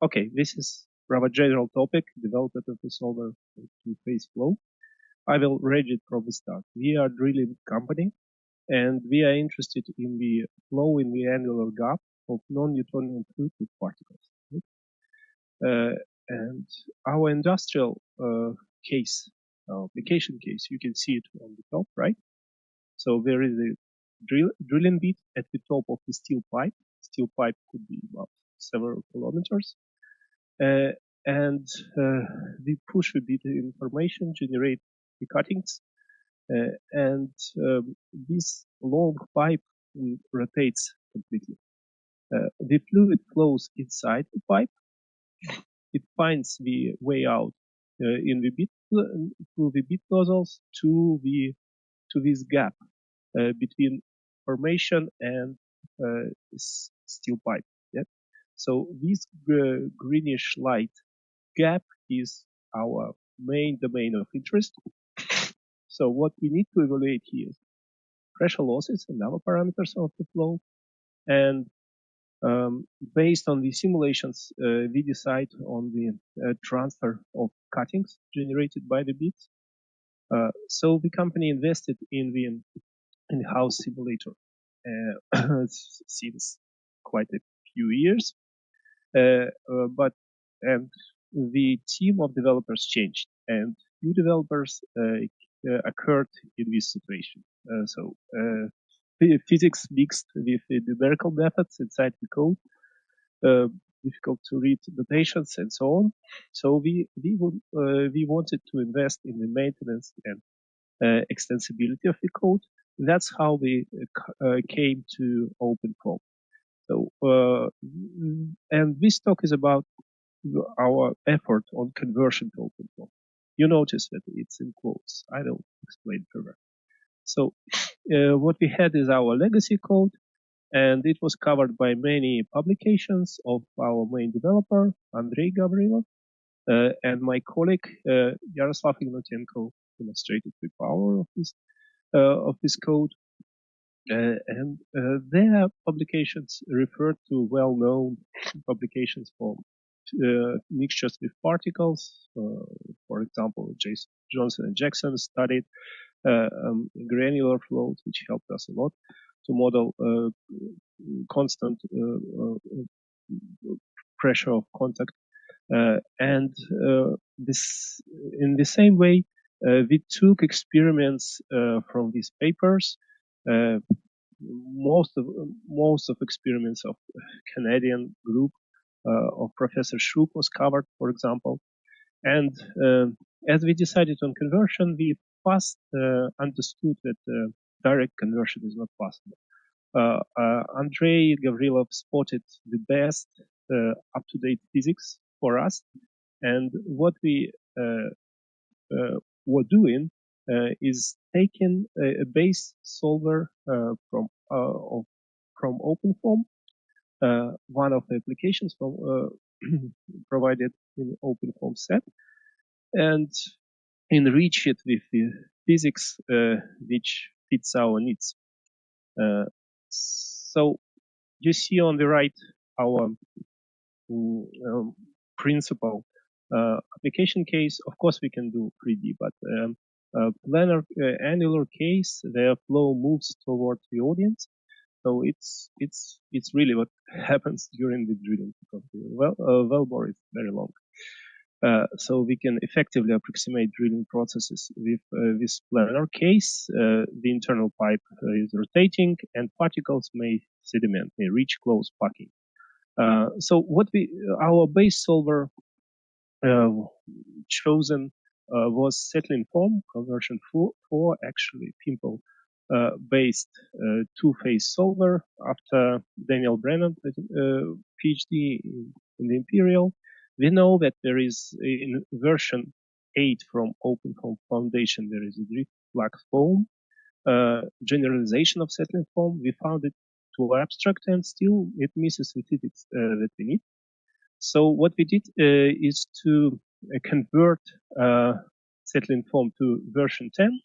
Okay, this is rather general topic, development of the solver two-phase flow. I will read it from the start. We are a drilling company, and we are interested in the flow in the angular gap of non-Newtonian fluid with particles. And our industrial case, application case, you can see it on the top, right? So there is a drilling bit at the top of the steel pipe. Steel pipe could be about several kilometers. And we push a bit of information, generate the cuttings, and this long pipe rotates completely. The fluid flows inside the pipe. It finds the way out in the bit through the bit nozzles to this gap between formation and steel pipe. Yeah? So this greenish light gap is our main domain of interest. So what we need to evaluate here is pressure losses and other parameters of the flow. And based on the simulations, we decide on the transfer of cuttings generated by the bits. So the company invested in the in-house simulator since quite a few years, but the team of developers changed, and new developers occurred in this situation. So physics mixed with the numerical methods inside the code, difficult to read notations and so on. So we wanted to invest in the maintenance and extensibility of the code. That's how we came to OpenFOAM. So and this talk is about our effort on conversion to OpenFOAM. You notice that it's in quotes. I don't explain further. So what we had is our legacy code, and it was covered by many publications of our main developer, Andrei Gavrilov, and my colleague, Yaroslav Ignatenko, demonstrated the power of this code. And their publications refer to well-known publications for mixtures with particles. For example, Johnson and Jackson studied granular flows, which helped us a lot to model constant pressure of contact. And this, in the same way, we took experiments from these papers. Most of experiments of Canadian group of Professor Shuk was covered, for example. And as we decided on conversion, we fast understood that direct conversion is not possible. Andrei Gavrilov spotted the best up-to-date physics for us, and what we were doing is taking a base solver from OpenFOAM, one of the applications from provided in OpenFOAM set, and enrich it with the physics which fits our needs. So you see on the right our principal application case. Of course, we can do 3D, but planar annular case, their flow moves toward the audience. So it's really what happens during the drilling, because the wellbore is very long. So we can effectively approximate drilling processes with this planar case. The internal pipe is rotating, and particles may sediment, may reach close packing. So what our base solver chosen was settling form conversion 4 actually Pimple based two-phase solver after Daniel Brennan PhD in the Imperial. We know that there is in version 8 from OpenFOAM Foundation, there is a drift flux foam generalization of settling form. We found it too abstract, and still it misses the physics that we need. So what we did is to convert settling form to version 10,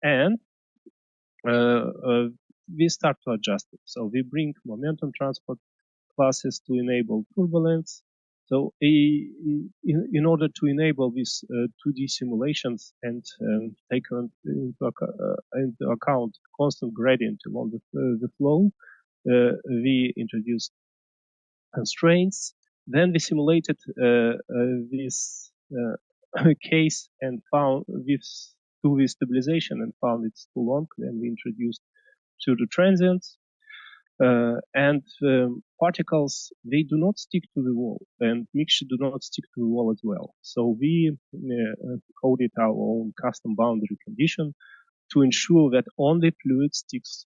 and we start to adjust it. So we bring momentum transport classes to enable turbulence, So in order to enable these 2D simulations and take into account constant gradient along the flow, we introduced constraints. Then we simulated this case and found this 2D stabilization and found it's too long. Then we introduced pseudo transients. Particles, they do not stick to the wall, and mixture do not stick to the wall as well. So we coded our own custom boundary condition to ensure that only fluid sticks.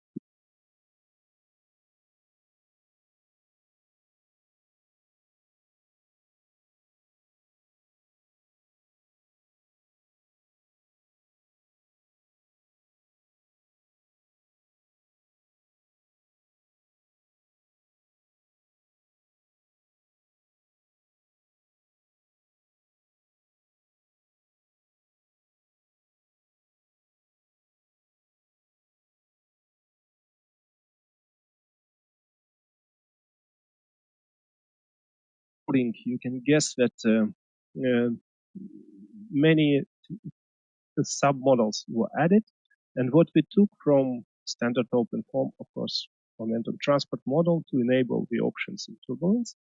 You can guess that many submodels were added, and what we took from standard open form, of course, momentum transport model to enable the options in turbulence.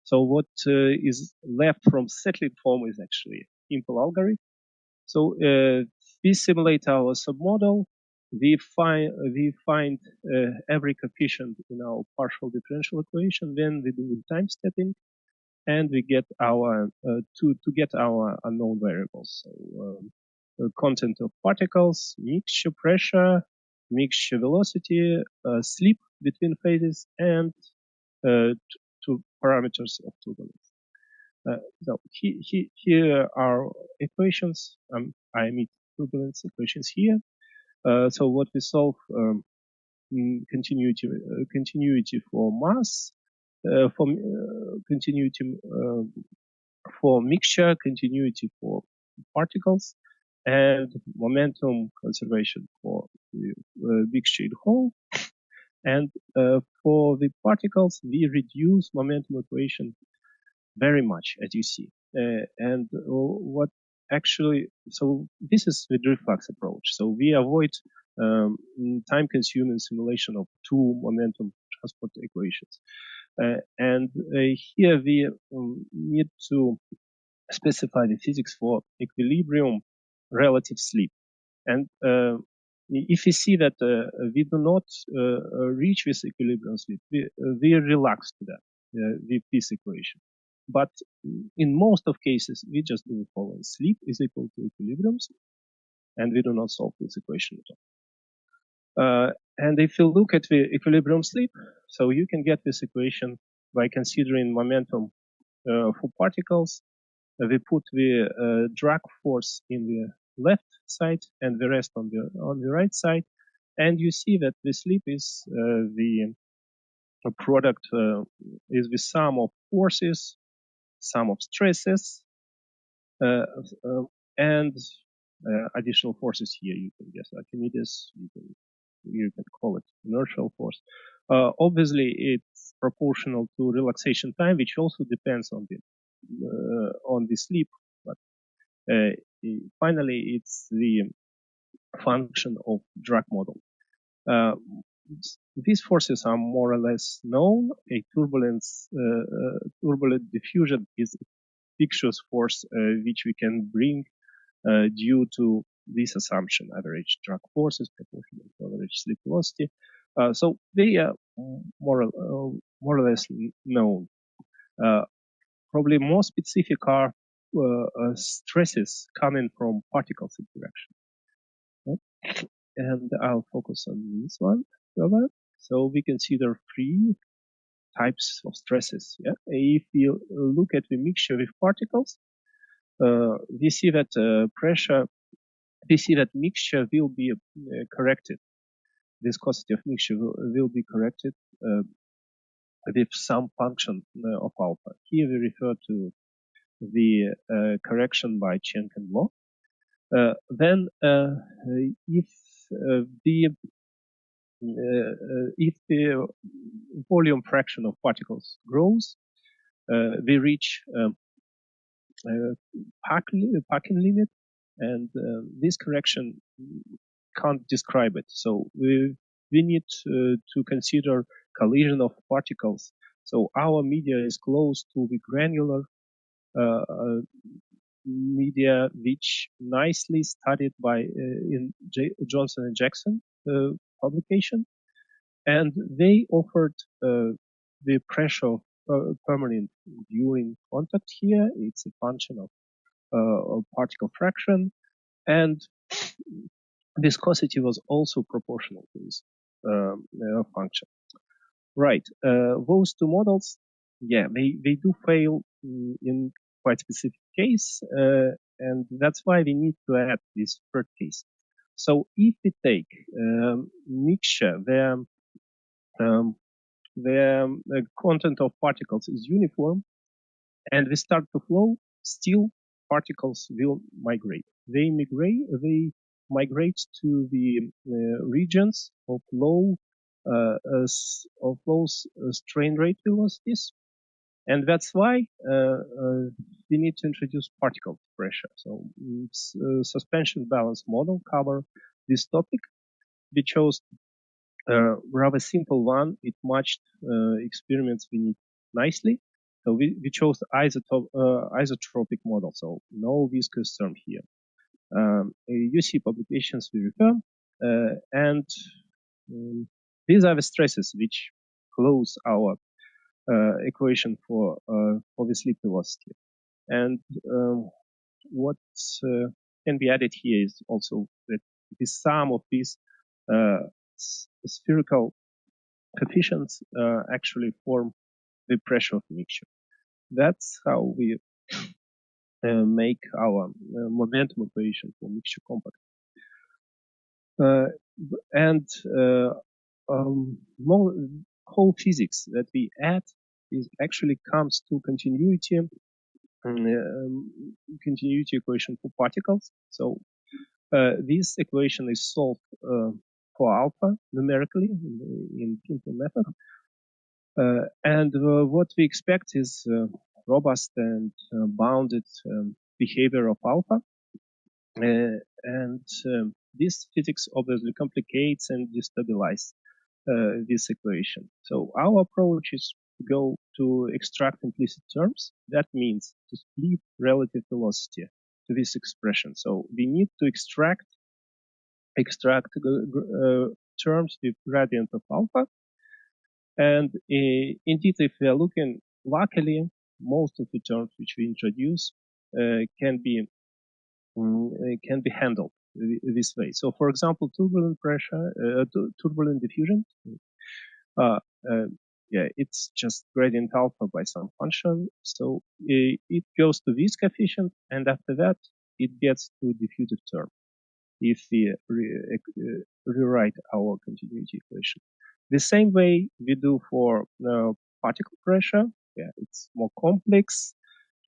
So what is left from settling form is actually simple algorithm. So we simulate our submodel. We find every coefficient in our partial differential equation. Then we do time stepping, and we get our to get our unknown variables. So content of particles, mixture pressure, mixture velocity, slip between phases, and two parameters of turbulence. So here are equations. I emit turbulence equations here. So what we solve continuity for mass, for continuity for mixture, continuity for particles, and momentum conservation for the mixture in whole. And for the particles, we reduce momentum equation very much, as you see. And what actually, so this is the drift-flux approach. So we avoid time-consuming simulation of two momentum transport equations. And here we need to specify the physics for equilibrium relative slip. And if we see that we do not reach this equilibrium slip, we relax to that with this equation. But in most of cases, we just do the following: slip is equal to equilibrium slip, and we do not solve this equation at all. And if you look at the equilibrium slip, so you can get this equation by considering momentum for particles. We put the drag force in the left side and the rest on the right side, and you see that the slip is the product is the sum of forces, sum of stresses, and additional forces here. You can guess Archimedes. You can call it inertial force. Obviously, it's proportional to relaxation time, which also depends on the slip. But finally, it's the function of drag model. These forces are more or less known. A turbulent diffusion is a viscous force which we can bring due to this assumption: average drag force is proportional to average slip velocity. So they are more or less known. Probably more specific are stresses coming from particles interaction. Okay. And I'll focus on this one. So we consider three types of stresses. Yeah? If you look at the mixture with particles, we see that pressure, we see that mixture will be corrected. Viscosity of mixture will be corrected with some function of alpha. Here we refer to the correction by Chen-Ken law. Then if the volume fraction of particles grows, we reach parking limit, and this correction can't describe it. So we need to consider collision of particles. So our media is close to the granular media, which nicely studied by in Johnson and Jackson publication, and they offered the pressure of permanent during contact here. It's a function of particle fraction, and viscosity was also proportional to this function. Right. Those two models, yeah, they do fail in quite specific case, and that's why we need to add this third case. So if we take mixture where the content of particles is uniform and we start to flow, still particles will migrate. They migrate to the regions of low strain rate velocities, and that's why we need to introduce particle pressure. So suspension balance model cover this topic. We chose rather simple one. It matched experiments we need nicely. So we chose isotropic model, so no viscous term here. You see publications we refer, and these are the stresses which close our equation for the slip velocity. And what can be added here is also that the sum of these spherical coefficients actually form the pressure of the mixture. That's how we make our momentum equation for mixture compact. And whole physics that we add is actually comes to continuity equation for particles. So this equation is solved for alpha numerically in simple method. And what we expect is robust and bounded behavior of alpha. And this physics obviously complicates and destabilizes this equation. So our approach is to go to extract implicit terms. That means to split relative velocity to this expression. So we need to extract terms with gradient of alpha. And indeed, if we are looking, luckily, most of the terms which we introduce can be handled this way. So, for example, turbulent pressure, turbulent diffusion. Yeah, it's just gradient alpha by some function. So it goes to this coefficient, and after that, it gets to diffusive term if we rewrite our continuity equation. The same way we do for particle pressure. Yeah, it's more complex.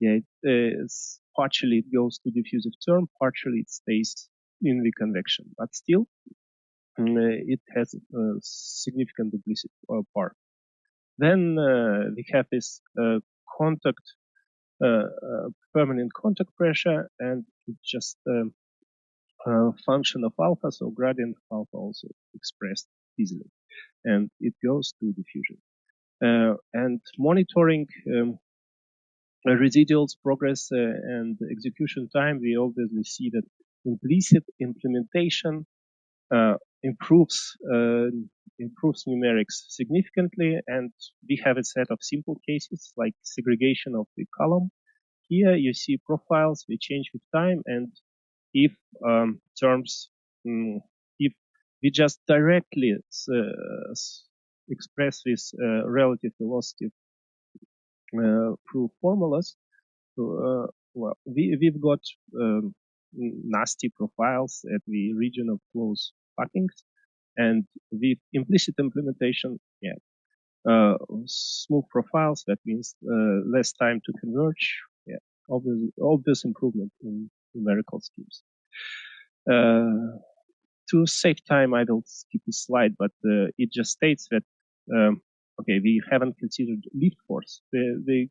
Yeah, it's partially it goes to diffusive term, partially it stays in the convection, but still it has a significant implicit part. Then we have this permanent contact pressure, and it's just function of alpha, so gradient of alpha also expressed easily, and it goes to diffusion. And monitoring residuals, progress, and execution time, we obviously see that implicit implementation improves numerics significantly, and we have a set of simple cases like segregation of the column. Here you see profiles, we change with time, and if terms, if we just directly express this relative velocity through formulas, well, we've got nasty profiles at the region of close packings, and with implicit implementation, yeah, smooth profiles. That means less time to converge. Yeah, obvious improvement in numerical schemes. To save time, I will skip this slide, but it just states that okay, we haven't considered lift force. The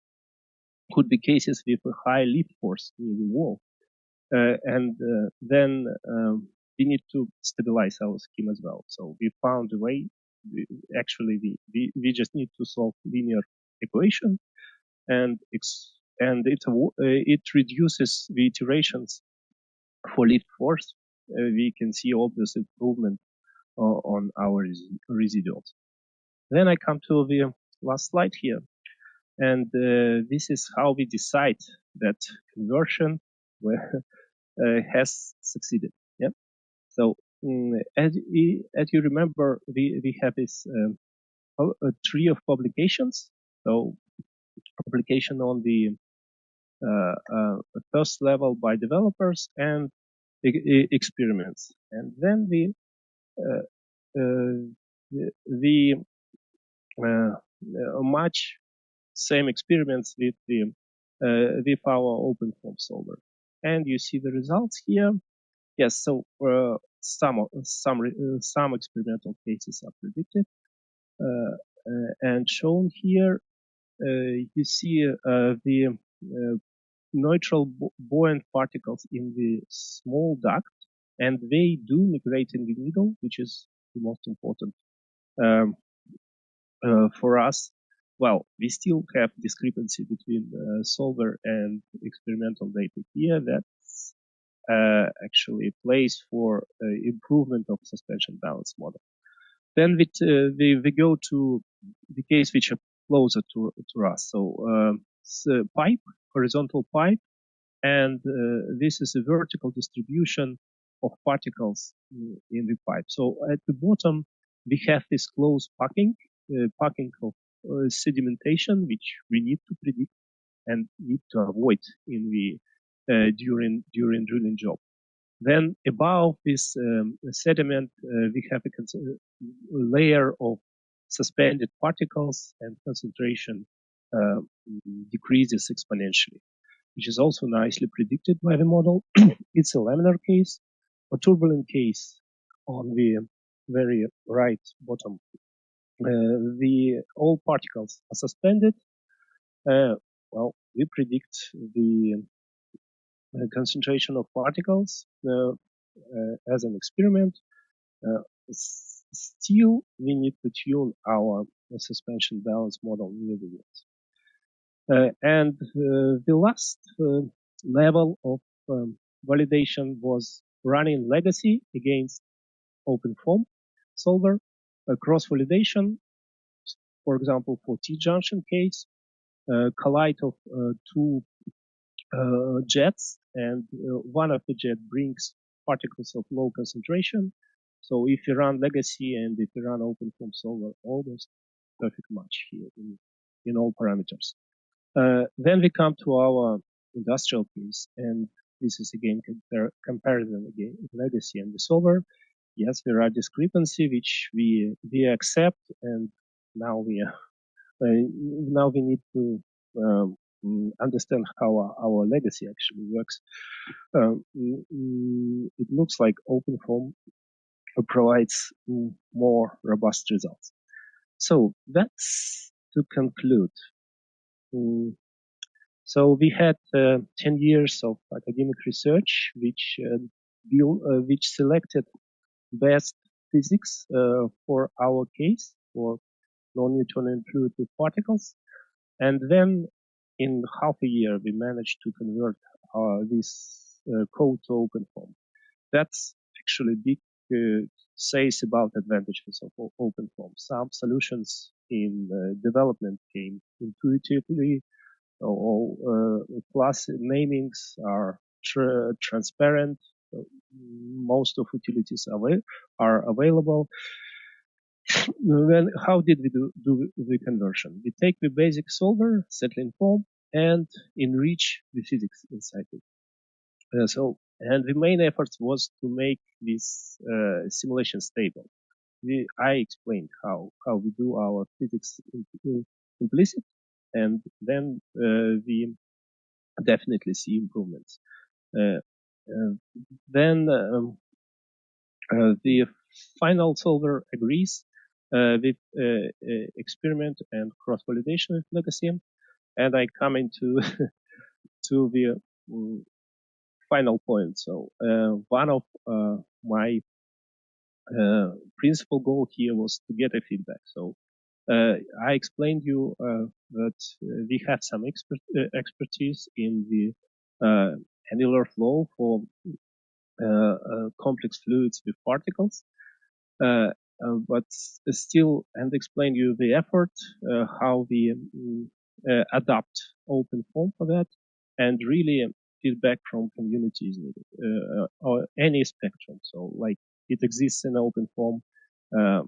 could be cases with a high lift force near the wall. And then we need to stabilize our scheme as well. So we found a way. We just need to solve linear equation, and it reduces the iterations for lift force. We can see obvious improvement on our residuals. Then I come to the last slide here, and this is how we decide that conversion has succeeded. Yeah. So as you remember, we have this a tree of publications. So publication on the first level by developers and experiments, and then the match same experiments with our open form solver, and you see the results here. Yes, so some experimental cases are predicted, and shown here. You see the neutral buoyant particles in the small duct, and they do migrate in the middle, which is the most important for us. Well, we still have discrepancy between solver and experimental data here. That's actually a place for improvement of suspension balance model. Then we go to the case which are closer to us. So, pipe, horizontal pipe, and this is a vertical distribution of particles in the pipe. So at the bottom, we have this close packing of sedimentation, which we need to predict and need to avoid in the during drilling job. Then above this sediment, we have a layer of suspended particles, and concentration decreases exponentially, which is also nicely predicted by the model. It's a laminar case. A turbulent case on the very right bottom. All particles are suspended. Well, we predict the concentration of particles as an experiment. Still, we need to tune our suspension balance model near the walls. And the last level of validation was running legacy against OpenFOAM solver. Cross-validation, for example, for T-junction case, collide of two jets, and one of the jet brings particles of low concentration. So if you run legacy and if you run OpenFOAM solver, almost perfect match here in all parameters. Then we come to our industrial case, and this is again comparison again legacy and the solver. Yes, there are discrepancy which we accept, and now we need to understand how our legacy actually works. It looks like OpenFOAM provides more robust results. So that's to conclude. So we had 10 years of academic research, which selected best physics for our case for non-Newtonian fluid with particles, and then in half a year we managed to convert this code to OpenFOAM. That's actually big says about advantages of OpenFOAM. Some solutions in development came intuitively. All class namings are transparent. Most of utilities are available. Then how did we do the conversion? We take the basic solver, settling form, and enrich the physics inside it. And the main effort was to make this simulation stable. I explained how we do our physics implicit, and then we definitely see improvements. Then the final solver agrees with experiment and cross-validation with legacy. And I come into to the final point. So one of my principal goal here was to get a feedback. So I explained you that we have some expertise in the annular flow for complex fluids with particles, but still, and explain you the effort, how we adapt open form for that, and really feedback from community is needed, or any spectrum. So like it exists in open form uh,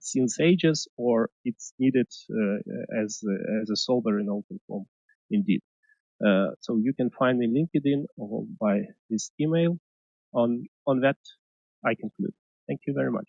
since ages, or it's needed as a solver in open form, indeed. So you can find me LinkedIn or by this email. On that, I conclude. Thank you very much.